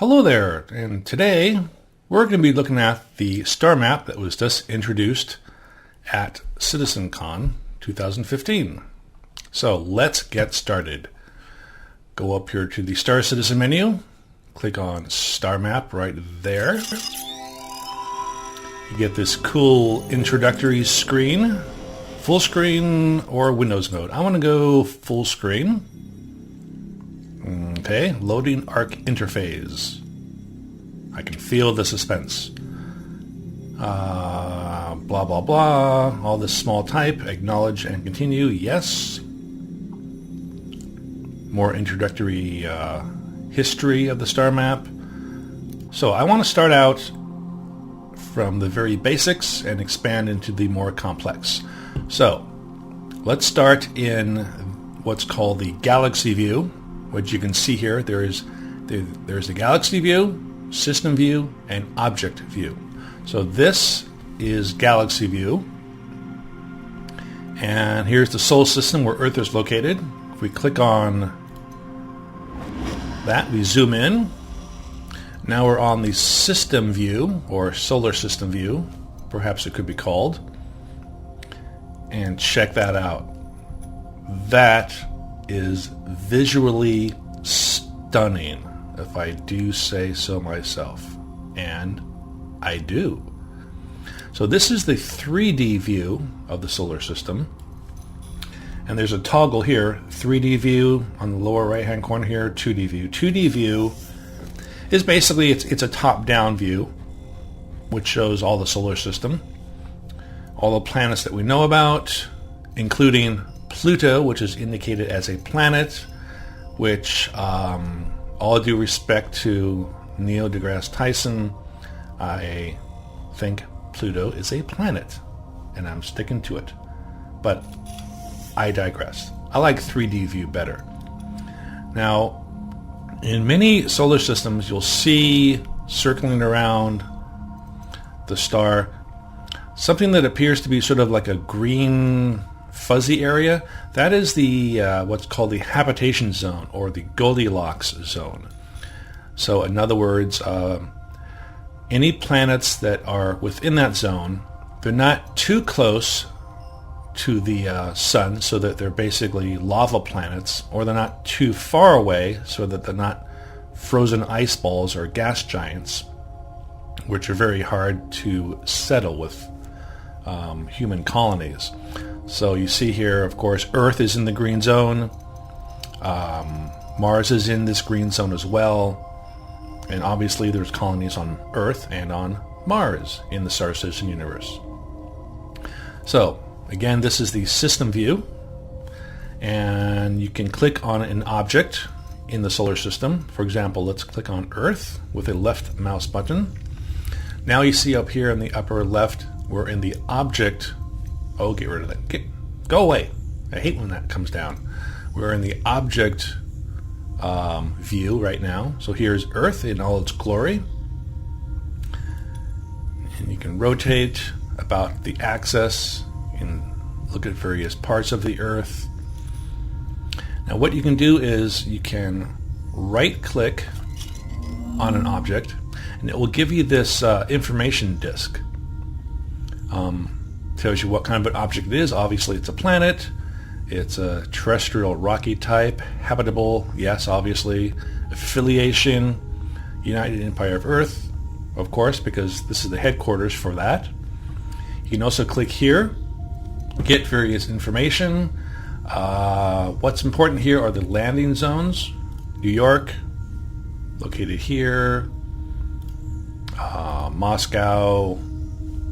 Hello there, and today we're going to be looking at the star map that was just introduced at CitizenCon 2015. So let's get started. Go up here to the Star Citizen menu, click on Star Map right there. You get this cool introductory screen, full screen or Windows mode. I want to go full screen. Okay, loading ARK interface. I can feel the suspense. Blah, blah, blah. All this small type. Acknowledge and continue. Yes. More introductory history of the star map. So I want to start out from the very basics and expand into the more complex. So let's start in what's called the galaxy view. What you can see here, there's the galaxy view, system view, and object view. So this is galaxy view. And here's the solar system where Earth is located. If we click on that, we zoom in. Now we're on the system view, or solar system view, perhaps it could be called. And check that out. That is visually stunning, if I do say so myself. And I do. So this is the 3D view of the solar system. And there's a toggle here, 3D view on the lower right hand corner here, 2D view. 2D view is basically, it's a top-down view, which shows all the solar system, all the planets that we know about, including Pluto, which is indicated as a planet, which, all due respect to Neil deGrasse Tyson, I think Pluto is a planet, and I'm sticking to it. But I digress. I like 3D view better. Now, in many solar systems, you'll see circling around the star something that appears to be sort of like a green fuzzy area. That is the what's called the habitation zone, or the Goldilocks zone. So in other words, any planets that are within that zone, they're not too close to the sun so that they're basically lava planets, or they're not too far away so that they're not frozen ice balls or gas giants, which are very hard to settle with human colonies. So you see here, of course, Earth is in the green zone. Mars is in this green zone as well. And obviously there's colonies on Earth and on Mars in the Star Citizen universe. So, again, this is the system view. And you can click on an object in the solar system. For example, let's click on Earth with a left mouse button. Now you see up here in the upper left, we're in the object. Oh, get rid of that. Go away. I hate when that comes down. We're in the object view right now. So here's Earth in all its glory. And you can rotate about the axis and look at various parts of the Earth. Now what you can do is you can right-click on an object, and it will give you this information disk. Tells you what kind of an object it is. Obviously it's a planet, it's a terrestrial rocky type, habitable, yes, obviously, affiliation, United Empire of Earth, of course, because this is the headquarters for that. You can also click here, get various information. What's important here are the landing zones. New York, located here, Moscow,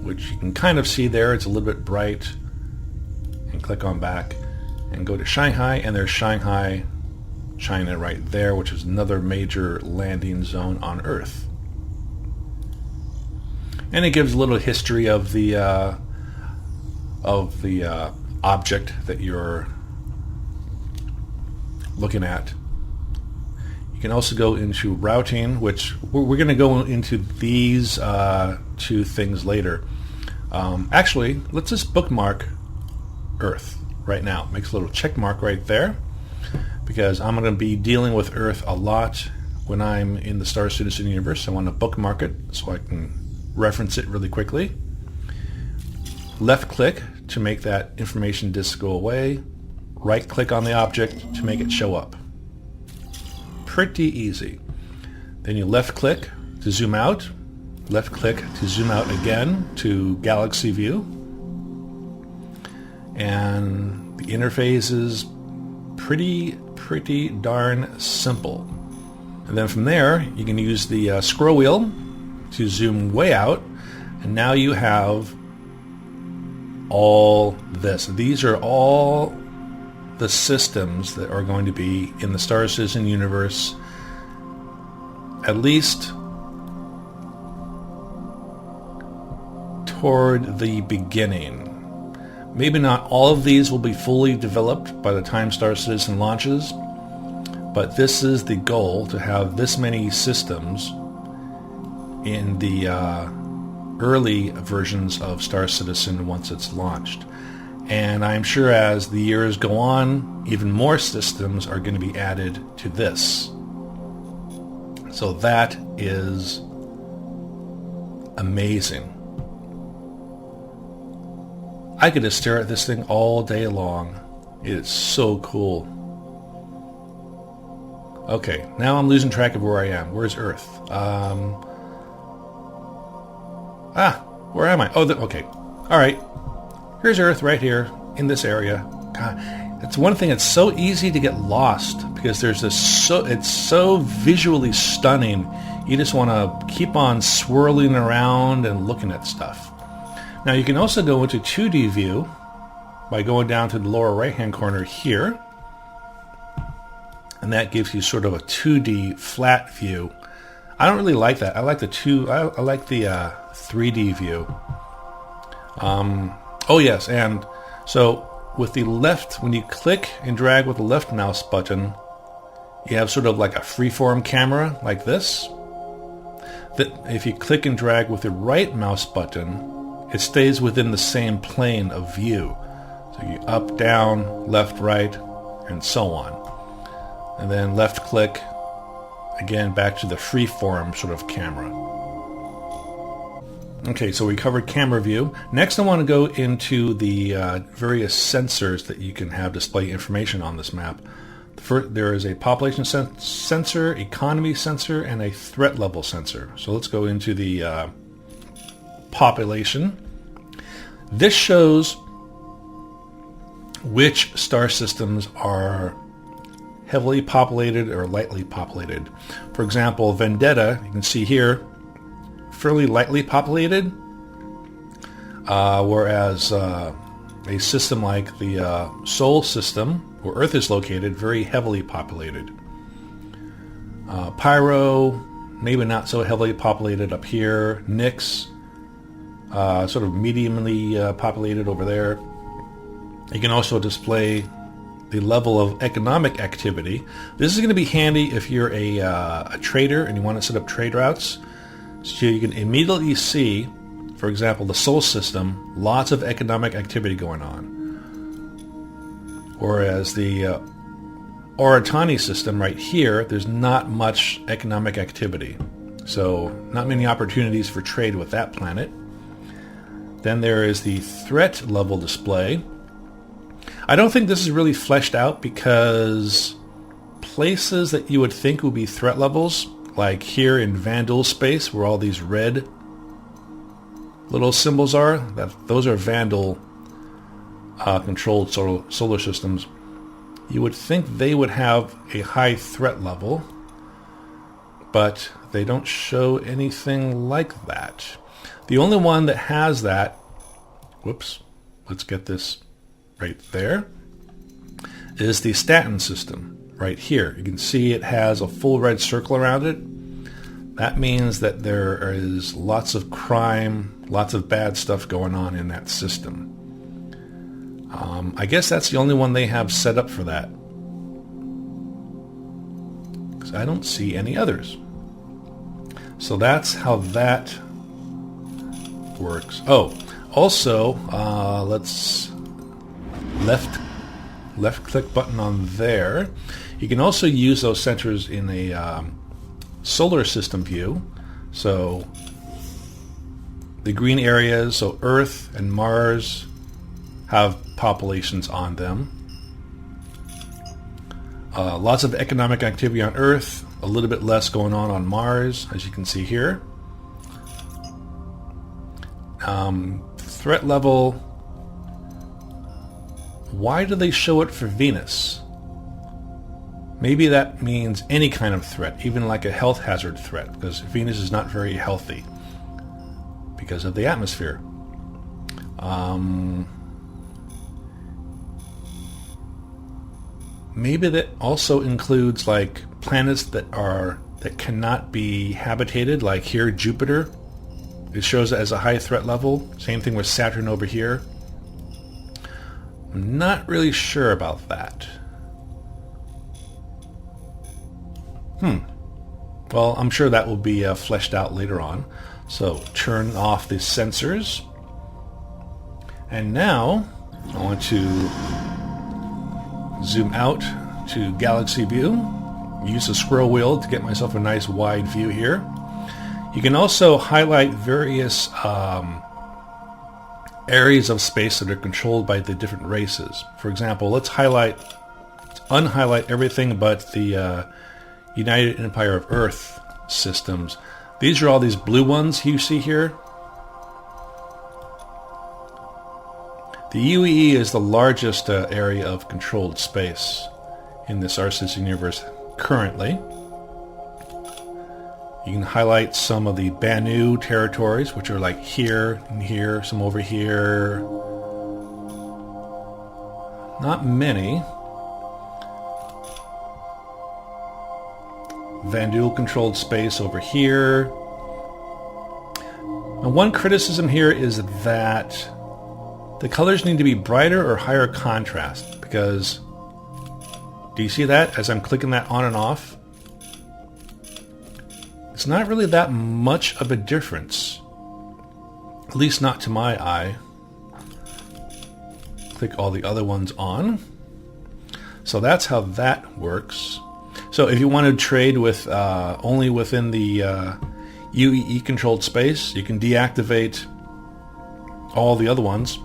which you can kind of see there. It's a little bit bright. And click on back and go to Shanghai, and there's Shanghai, China right there, which is another major landing zone on Earth. And it gives a little history of the object that you're looking at. You can also go into routing, which we're going to go into these two things later. Actually, let's just bookmark Earth right now. Makes a little check mark right there, because I'm going to be dealing with Earth a lot when I'm in the Star Citizen universe. I want to bookmark it so I can reference it really quickly. Left click to make that information disk go away. Right click on the object to make it show up. Pretty easy. Then you left click to zoom out. Left click to zoom out again to galaxy view. And the interface is pretty darn simple. And then from there, you can use the scroll wheel to zoom way out, and now you have all this. These are all the systems that are going to be in the Star Citizen universe, at least toward the beginning. Maybe not all of these will be fully developed by the time Star Citizen launches, but this is the goal, to have this many systems in the early versions of Star Citizen once it's launched. And I'm sure as the years go on, even more systems are going to be added to this. So that is amazing. I could just stare at this thing all day long. It is so cool. Okay, now I'm losing track of where I am. Where's Earth? Where am I? Oh, okay. All right. Here's Earth right here in this area. God, it's one thing. It's so easy to get lost because there's this. It's so visually stunning. You just want to keep on swirling around and looking at stuff. Now you can also go into 2D view by going down to the lower right-hand corner here, and that gives you sort of a 2D flat view. I don't really like that. I like the 3D view. Oh yes, and so with the left, when you click and drag with the left mouse button, you have sort of like a freeform camera like this. That if you click and drag with the right mouse button, it stays within the same plane of view. So you up, down, left, right, and so on. And then left click, again back to the freeform sort of camera. Okay, so we covered camera view. Next I want to go into the various sensors that you can have display information on this map. There is a population sensor, economy sensor, and a threat level sensor. So let's go into the population. This shows which star systems are heavily populated or lightly populated. For example, Vendetta, you can see here, fairly lightly populated, whereas a system like the Sol system, where Earth is located, very heavily populated. Pyro, maybe not so heavily populated up here. Nyx, sort of mediumly populated over there. You can also display the level of economic activity. This is going to be handy if you're a trader and you want to set up trade routes. So you can immediately see, for example, the Sol system, lots of economic activity going on. Whereas the Oratani system right here, there's not much economic activity. So not many opportunities for trade with that planet. Then there is the threat level display. I don't think this is really fleshed out because places that you would think would be threat levels, like here in Vandal space where all these red little symbols are, those are Vandal controlled solar systems. You would think they would have a high threat level, but they don't show anything like that. The only one that has that, whoops, let's get this right there, is the Staten system right here. You can see it has a full red circle around it. That means that there is lots of crime, lots of bad stuff going on in that system. I guess that's the only one they have set up for that, because I don't see any others. So that's how that works. Oh, also, let's left click button on there. You can also use those sensors in a solar system view. So the green areas, so Earth and Mars, have populations on them. Lots of economic activity on Earth, a little bit less going on Mars, as you can see here. Threat level, why do they show it for Venus? Maybe that means any kind of threat, even like a health hazard threat, because Venus is not very healthy because of the atmosphere. Maybe that also includes like planets that cannot be habitated, like here Jupiter. It shows it as a high threat level. Same thing with Saturn over here. I'm not really sure about that. Well, I'm sure that will be fleshed out later on. So turn off the sensors. And now I want to zoom out to galaxy view. Use the scroll wheel to get myself a nice wide view here. You can also highlight various areas of space that are controlled by the different races. For example, let's unhighlight everything but the United Empire of Earth systems. These are all these blue ones you see here. The UEE is the largest area of controlled space in this our system universe currently. You can highlight some of the Banu territories, which are like here and here, some over here. Not many. Vandal controlled space over here. And one criticism here is that the colors need to be brighter or higher contrast, because do you see that as I'm clicking that on and off? It's not really that much of a difference, at least not to my eye. Click all the other ones on. So that's how that works. So if you want to trade with only within the UEE controlled space, you can deactivate all the other ones.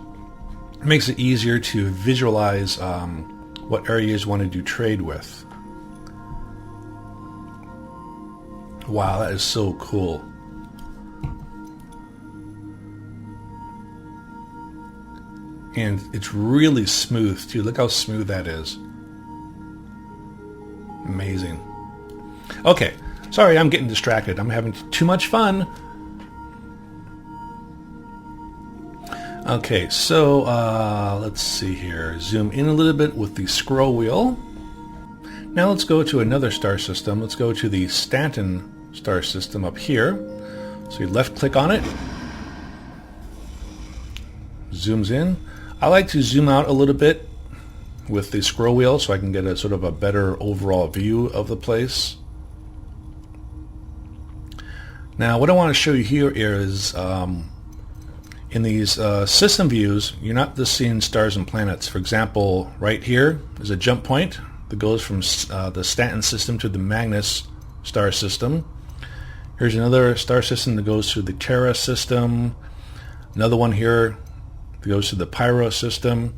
It makes it easier to visualize what areas you want to do trade with. Wow, that is so cool. And it's really smooth too. Look how smooth that is. Amazing. Okay, sorry, I'm getting distracted. I'm having too much fun. Okay, so let's see here. Zoom in a little bit with the scroll wheel. Now let's go to another star system. Let's go to the Stanton star system up here. So you left click on it. Zooms in. I like to zoom out a little bit with the scroll wheel so I can get a sort of a better overall view of the place. Now what I want to show you here is in these system views, you're not just seeing stars and planets. For example, right here is a jump point that goes from the Stanton system to the Magnus star system. Here's another star system that goes to the Terra system. Another one here that goes to the Pyro system.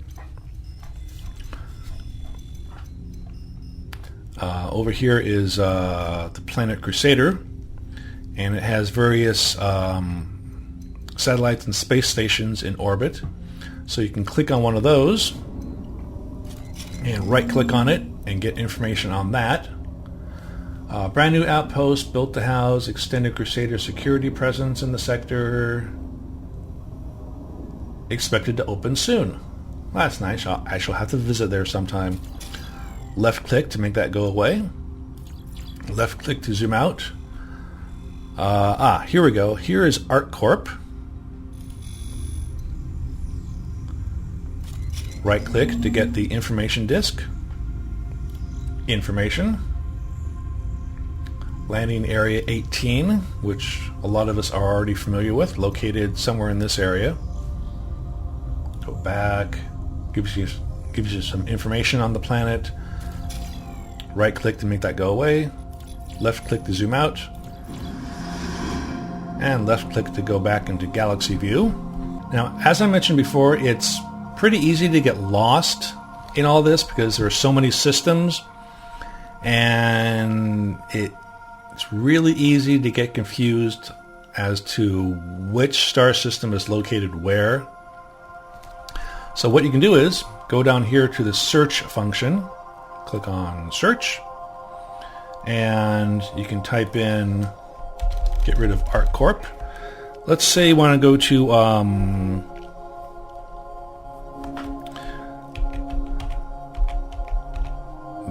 Over here is the planet Crusader, and it has various satellites and space stations in orbit. So you can click on one of those and right click on it and get information on that. Brand new outpost built to house extended Crusader security presence in the sector. Expected to open soon. Well, that's nice. I shall have to visit there sometime. Left click to make that go away. Left click to zoom out. Here we go. Here is ARK Corp. Right click to get the information disk. Information. Landing area 18, which a lot of us are already familiar with, located somewhere in this area. Go back. Gives you some information on the planet. Right click to make that go away. left click to zoom out, and left click to go back into galaxy view. Now, as I mentioned before, it's pretty easy to get lost in all this because there are so many systems, and it's really easy to get confused as to which star system is located where. So what you can do is go down here to the search function, click on search, and you can type in, get rid of ARK Corp. Let's say you want to go to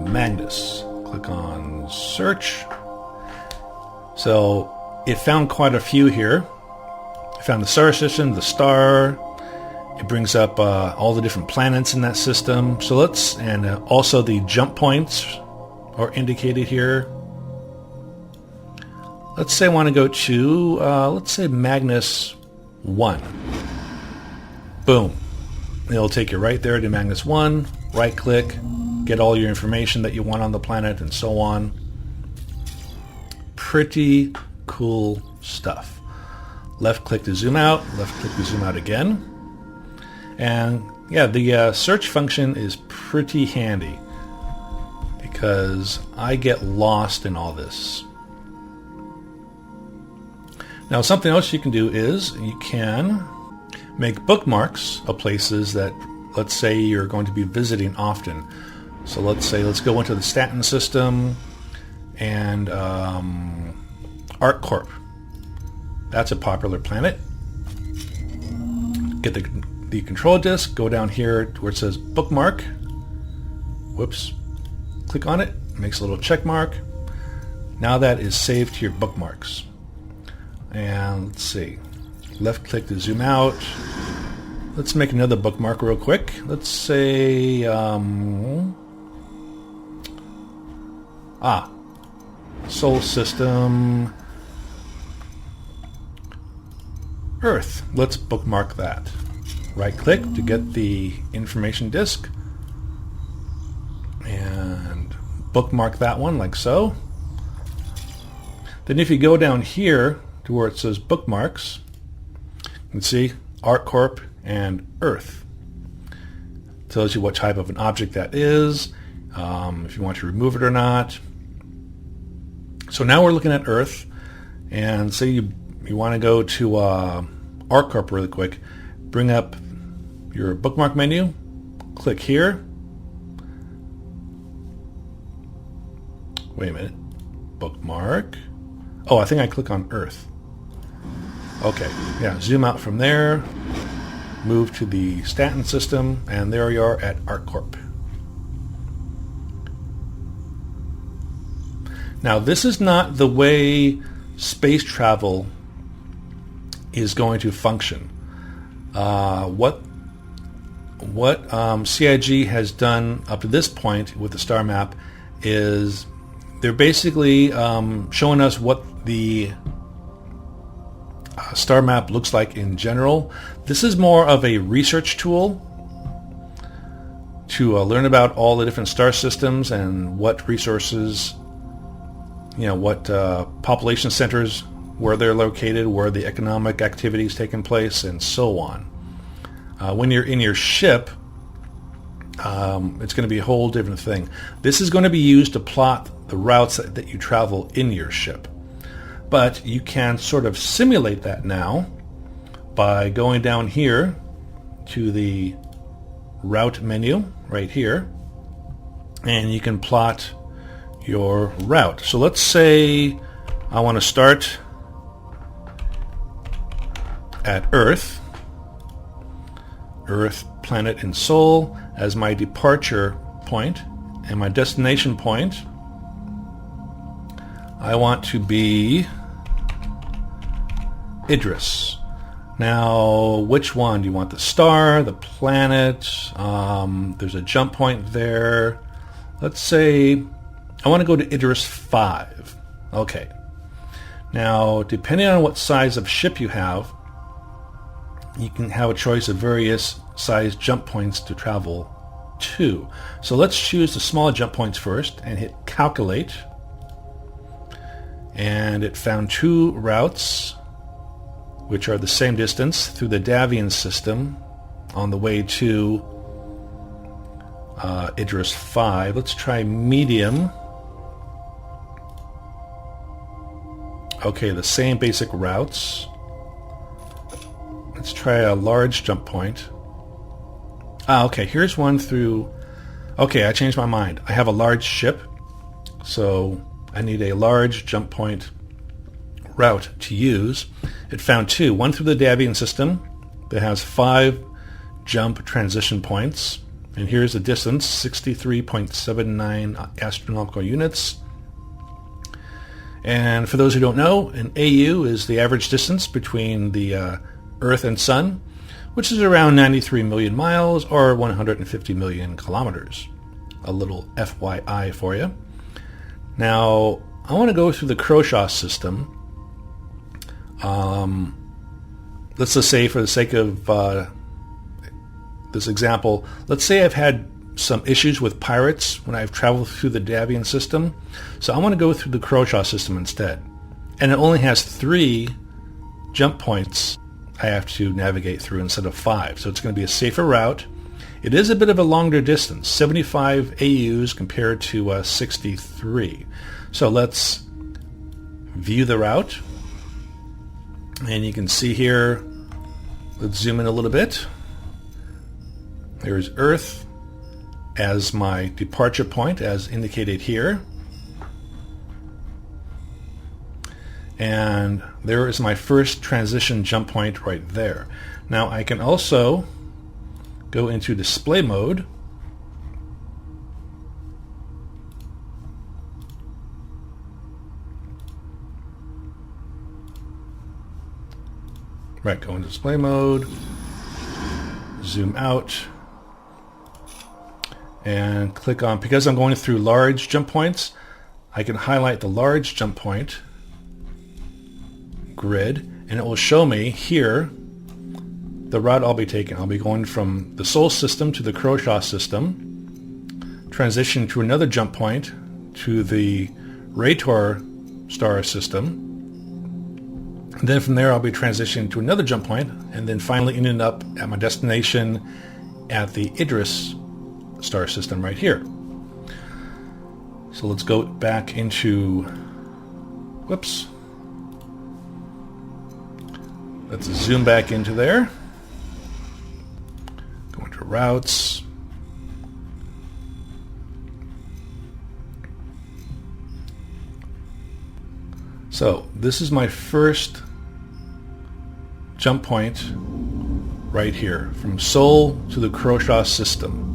Magnus. Click on search. So it found quite a few here. It found the star system, the star. It brings up all the different planets in that system. So and also the jump points are indicated here. Let's say I want to go to, let's say Magnus 1. Boom. It'll take you right there to Magnus 1. Right click, get all your information that you want on the planet and so on. Pretty cool stuff. Left click to zoom out, left click to zoom out again. And yeah, the search function is pretty handy because I get lost in all this. Now, something else you can do is you can make bookmarks of places that, let's say, you're going to be visiting often. So let's go into the Staten system and ARK Corp. That's a popular planet. Get the control disk, go down here to where it says bookmark. Whoops. Click on it, makes a little check mark. Now that is saved to your bookmarks. And let's see, left click to zoom out. Let's make another bookmark real quick. Let's say, Solar System, Earth. Let's bookmark that. Right click to get the information disk and bookmark that one like so. Then if you go down here to where it says bookmarks, you can see ARK Corp and Earth. It tells you what type of an object that is, if you want to remove it or not. So now we're looking at Earth, and say you want to go to ARK Corp really quick. Bring up your bookmark menu, click here. Wait a minute, bookmark. Oh, I think I click on Earth. Okay, yeah, zoom out from there, move to the Staten system, and there you are at ARK Corp. Now, this is not the way space travel is going to function. What CIG has done up to this point with the star map is they're basically showing us what the star map looks like in general. This is more of a research tool to learn about all the different star systems and what resources, what population centers, where they're located, where the economic activity is taking place, and so on. When you're in your ship, it's going to be a whole different thing. This is going to be used to plot the routes that you travel in your ship. But you can sort of simulate that now by going down here to the route menu right here, and you can plot your route. So let's say I want to start at Earth, planet, and Sol as my departure point, and my destination point I want to be Idris. Now, which one? Do you want the star, the planet? There's a jump point there. Let's say I want to go to Idris 5. Okay. Now, depending on what size of ship you have, you can have a choice of various size jump points to travel to. So let's choose the small jump points first and hit calculate. and it found two routes which are the same distance through the Davian system on the way to Idris 5. Let's try medium. Okay, the same basic routes. Let's try a large jump point. Okay, here's one through... Okay, I changed my mind. I have a large ship, so I need a large jump point route to use. It found two. One through the Davian system that has 5 jump transition points. And here's the distance, 63.79 astronomical units. And for those who don't know, an AU is the average distance between the Earth and Sun, which is around 93 million miles or 150 million kilometers. A little FYI for you. Now, I want to go through the Croshaw system. Let's just say, for the sake of this example, let's say I've had some issues with pirates when I've traveled through the Davian system. So I want to go through the Croshaw system instead. And it only has 3 jump points I have to navigate through instead of 5. So it's going to be a safer route. It is a bit of a longer distance, 75 AUs compared to 63. So let's view the route. And you can see here, let's zoom in a little bit. There's Earth as my departure point, as indicated here. And there is my first transition jump point right there. Now I can also go into display mode. Right, go into display mode, zoom out, and click on, because I'm going through large jump points, I can highlight the large jump point grid, and it will show me here the route I'll be taking. I'll be going from the Sol system to the Croshaw system, transition to another jump point to the Rator star system, and then from there I'll be transitioning to another jump point, and then finally ending up at my destination at the Idris star system right here. So let's go back into, whoops, let's zoom back into there, go into routes, so this is my first jump point right here, from Sol to the Croshaw system.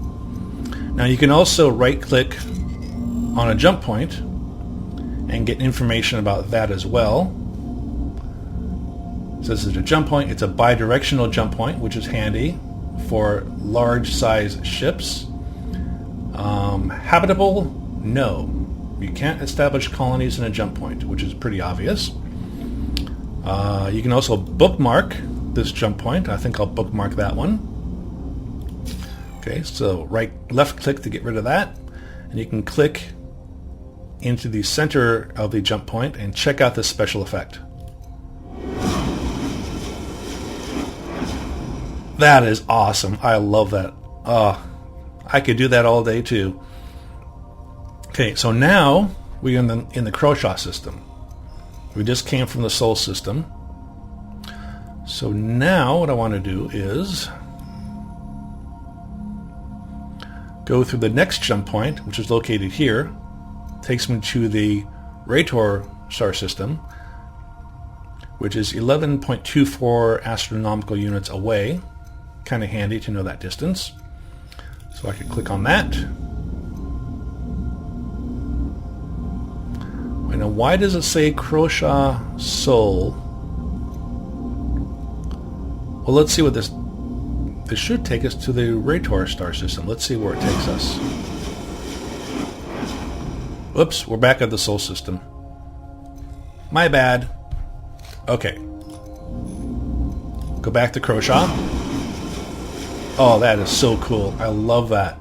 Now you can also right-click on a jump point and get information about that as well. So this is a jump point. It's a bidirectional jump point, which is handy for large-size ships. Habitable? No. You can't establish colonies in a jump point, which is pretty obvious. You can also bookmark this jump point. I think I'll bookmark that one. Okay, so left click to get rid of that, and you can click into the center of the jump point and check out this special effect. That is awesome. I love that. I could do that all day too. Okay, so now we're in the Croshaw system. We just came from the Sol system. So now what I want to do is go through the next jump point, which is located here. Takes me to the Rator star system, which is 11.24 astronomical units away. Kind of handy to know that distance. So I can click on that. Now, why does it say Croshaw Sol? Well, let's see what this should take us to the Rator star system. Let's see where it takes us. Oops, we're back at the Sol system. My bad. Okay. Go back to Croshaw. Oh, that is so cool. I love that.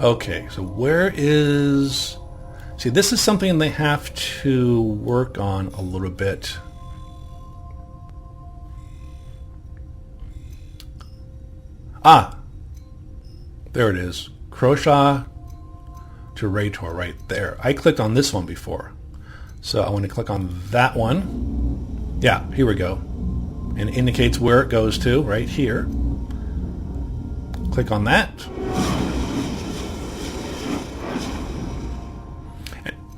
Okay, so where is... See, this is something they have to work on a little bit. Ah! There it is. Crochet to Raytor, right there. I clicked on this one before. So I want to click on that one. Yeah, here we go. And it indicates where it goes to, right here. Click on that.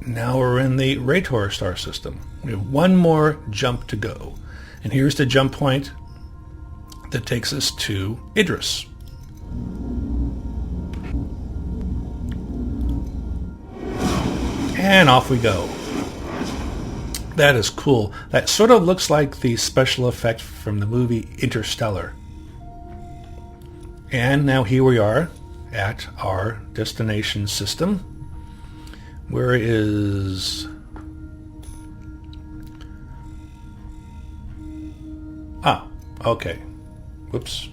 Now we're in the Raytor star system. We have one more jump to go. And here's the jump point that takes us to Idris. And off we go. That is cool. That sort of looks like the special effect from the movie Interstellar. And now here we are at our destination system. Where is... Ah, okay. Whoops.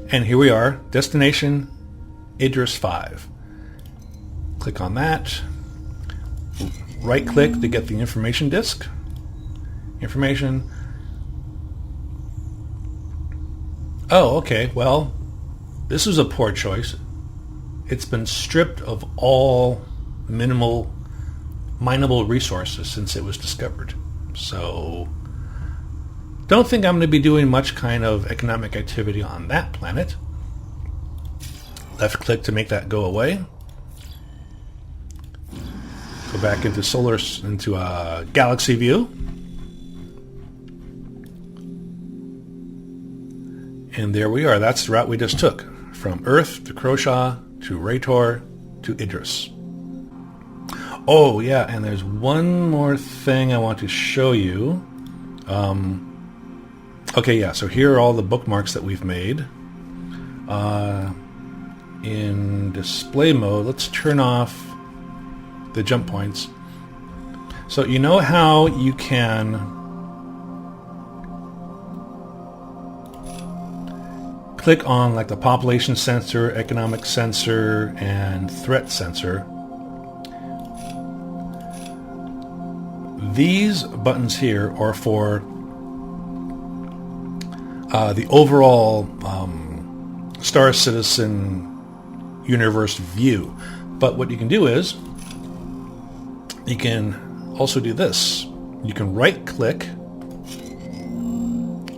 And here we are, destination Idris 5. Click on that. Right click to get the information disk. Information. Oh, okay. Well, this is a poor choice. It's been stripped of all mineable resources since it was discovered. So, don't think I'm going to be doing much kind of economic activity on that planet. Left click to make that go away. Go back into galaxy view. And there we are. That's the route we just took. From Earth to Crochet to Raytor to Idris. Oh, yeah, and there's one more thing I want to show you. Okay, yeah, so here are all the bookmarks that we've made. In display mode, let's turn off the jump points. So you know how you can click on like the population sensor, economic sensor, and threat sensor. These buttons here are for the overall Star Citizen universe view. But what you can do is you can also do this. You can right click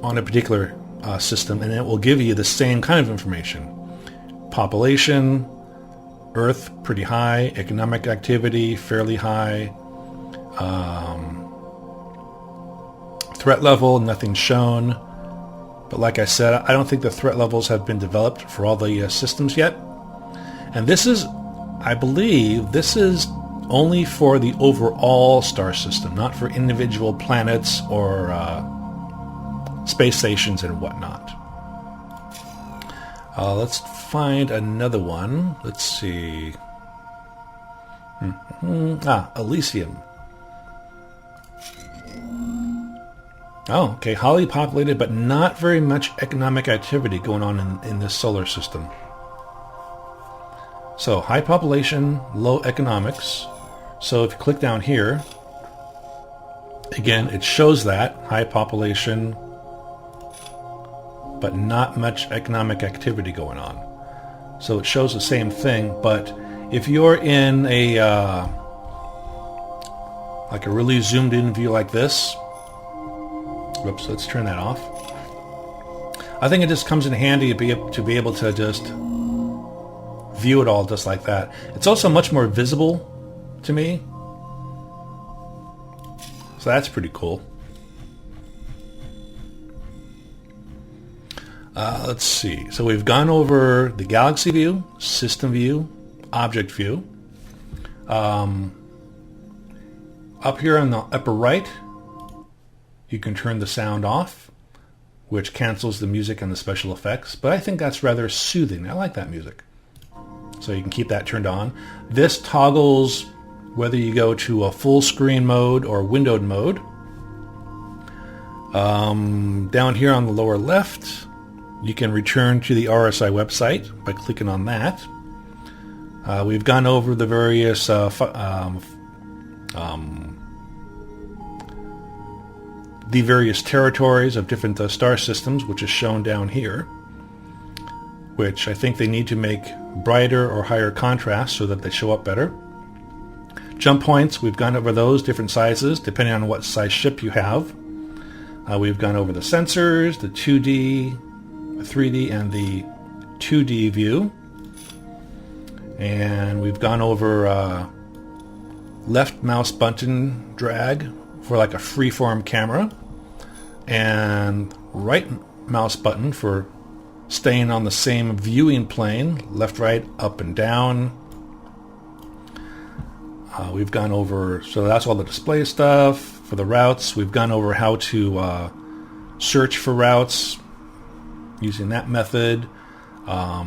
on a particular system and it will give you the same kind of information. Population, Earth pretty high, economic activity fairly high, threat level nothing shown. But like I said, I don't think the threat levels have been developed for all the systems yet. And this is, I believe, this is only for the overall star system, not for individual planets or space stations and whatnot. Let's find another one. Let's see. Elysium. Oh, okay, highly populated, but not very much economic activity going on in this solar system. So, high population, low economics. So if you click down here, again, it shows that, high population, but not much economic activity going on. So it shows the same thing, but if you're in a, like a really zoomed in view like this, whoops, let's turn that off. I think it just comes in handy to be able to just view it all just like that. It's also much more visible to me. So that's pretty cool. Let's see. So we've gone over the galaxy view, system view, object view. Up here on the upper right, you can turn the sound off, which cancels the music and the special effects, but I think that's rather soothing. I like that music. So you can keep that turned on. This toggles whether you go to a full screen mode or windowed mode. Down here on the lower left, you can return to the RSI website by clicking on that. We've gone over the various territories of different star systems, which is shown down here, which I think they need to make brighter or higher contrast so that they show up better. Jump points, we've gone over those, different sizes, depending on what size ship you have. We've gone over the sensors, the 2D, 3D, and the 2D view. And we've gone over left mouse button drag for like a freeform camera, and right mouse button for staying on the same viewing plane, left, right, up, and down. We've gone over, so that's all the display stuff. For the routes, we've gone over how to search for routes using that method, how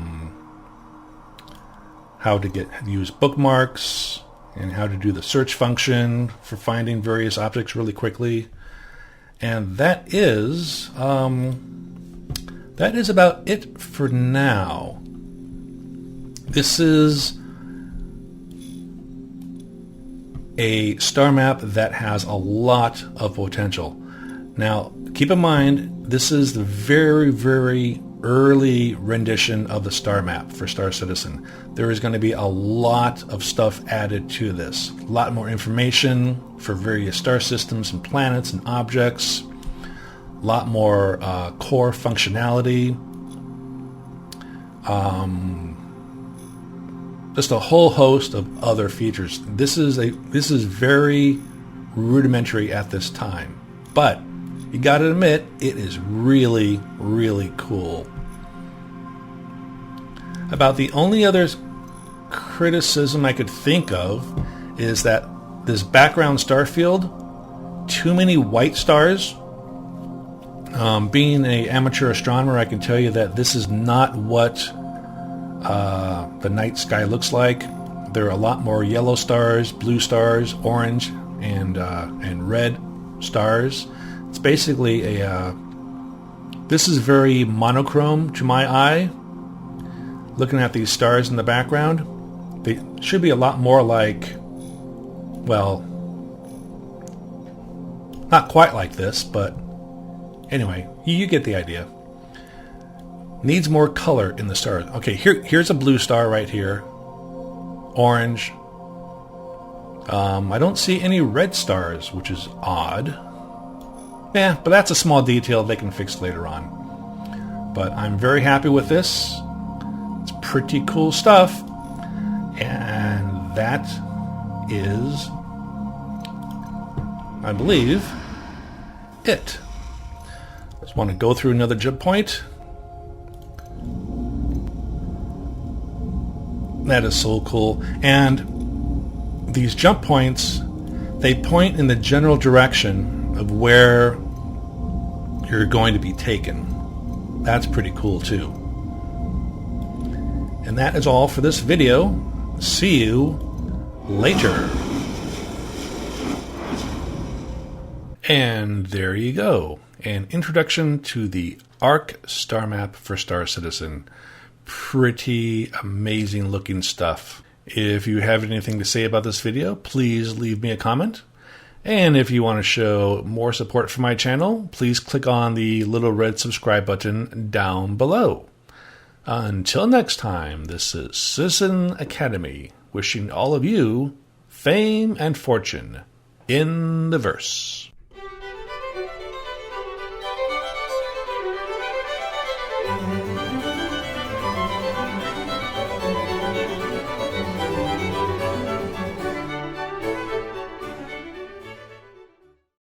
to use bookmarks, and how to do the search function for finding various objects really quickly. And that is about it for now. This is a star map that has a lot of potential. Now, keep in mind, this is the very, very early rendition of the star map for Star Citizen. There is going to be a lot of stuff added to this. A lot more information for various star systems and planets and objects. A lot more core functionality. Just a whole host of other features. This is very rudimentary at this time, but you got to admit it is really, really cool. About the only other criticism I could think of is that this background star field, too many white stars. Being an amateur astronomer, I can tell you that this is not what the night sky looks like. There are a lot more yellow stars, blue stars, orange, and red stars. It's basically this is very monochrome to my eye. Looking at these stars in the background, they should be a lot more like, well, not quite like this, but anyway, you get the idea. Needs more color in the stars. Okay, here's a blue star right here. Orange. I don't see any red stars, which is odd. Yeah, but that's a small detail they can fix later on. But I'm very happy with this. It's pretty cool stuff. And that is, I believe, it. Just want to go through another jump point. That is so cool. And these jump points, they point in the general direction of where you're going to be taken. That's pretty cool too. And that is all for this video. See you later. And there you go. An introduction to the ARK Starmap for Star Citizen. Pretty amazing looking stuff. If you have anything to say about this video, please leave me a comment. And if you want to show more support for my channel, please click on the little red subscribe button down below. Until next time, this is Citizen Academy, wishing all of you fame and fortune in the verse.